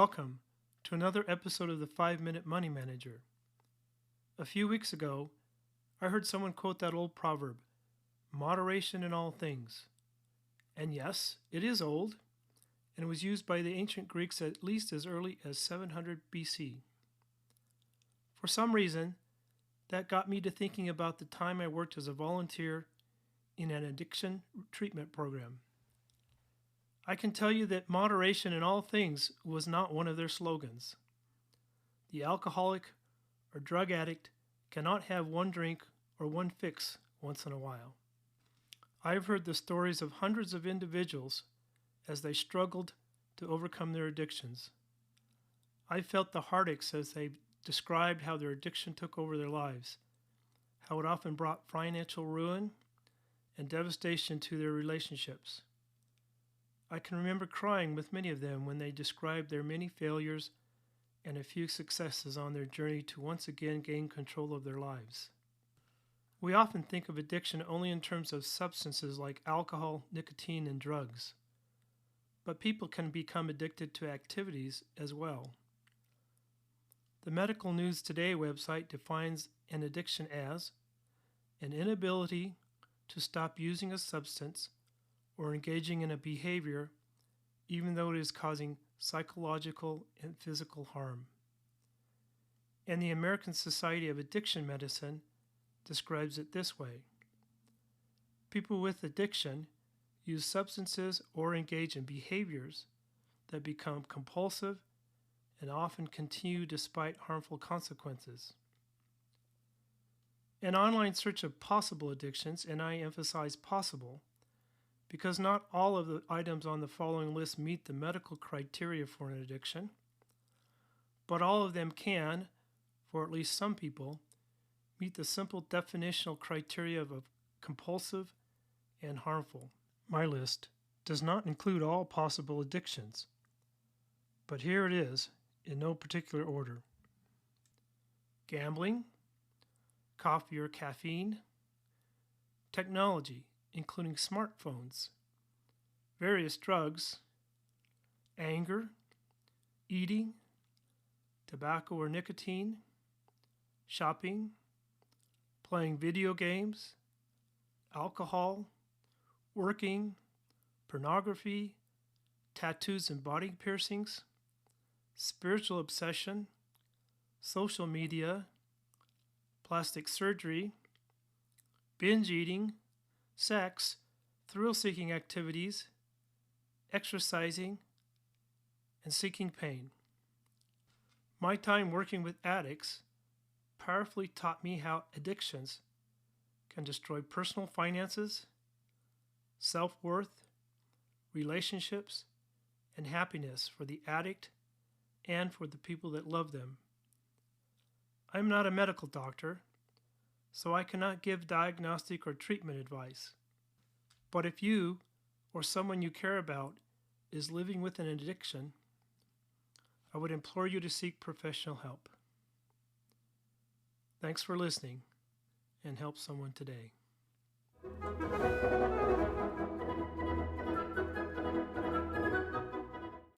Welcome to another episode of the 5-Minute Money Manager. A few weeks ago, I heard someone quote that old proverb, moderation in all things. And yes, it is old, and it was used by the ancient Greeks at least as early as 700 BC. For some reason, that got me to thinking about the time I worked as a volunteer in an addiction treatment program. I can tell you that moderation in all things was not one of their slogans. The alcoholic or drug addict cannot have one drink or one fix once in a while. I've heard the stories of hundreds of individuals as they struggled to overcome their addictions. I felt the heartaches as they described how their addiction took over their lives, how it often brought financial ruin and devastation to their relationships. I can remember crying with many of them when they described their many failures and a few successes on their journey to once again gain control of their lives. We often think of addiction only in terms of substances like alcohol, nicotine, and drugs. But people can become addicted to activities as well. The Medical News Today website defines an addiction as an inability to stop using a substance or engaging in a behavior even though it is causing psychological and physical harm. And the American Society of Addiction Medicine describes it this way. People with addiction use substances or engage in behaviors that become compulsive and often continue despite harmful consequences. An online search of possible addictions, and I emphasize possible, because not all of the items on the following list meet the medical criteria for an addiction, but all of them can, for at least some people, meet the simple definitional criteria of compulsive and harmful. My list does not include all possible addictions, but here it is in no particular order. Gambling, coffee or caffeine, technology, including smartphones, various drugs, anger, eating, tobacco or nicotine, shopping, playing video games, alcohol, working, pornography, tattoos and body piercings, spiritual obsession, social media, plastic surgery, binge eating, sex, thrill-seeking activities, exercising, and seeking pain. My time working with addicts powerfully taught me how addictions can destroy personal finances, self-worth, relationships, and happiness for the addict and for the people that love them. I'm not a medical doctor, so I cannot give diagnostic or treatment advice. But if you or someone you care about is living with an addiction, I would implore you to seek professional help. Thanks for listening, and help someone today.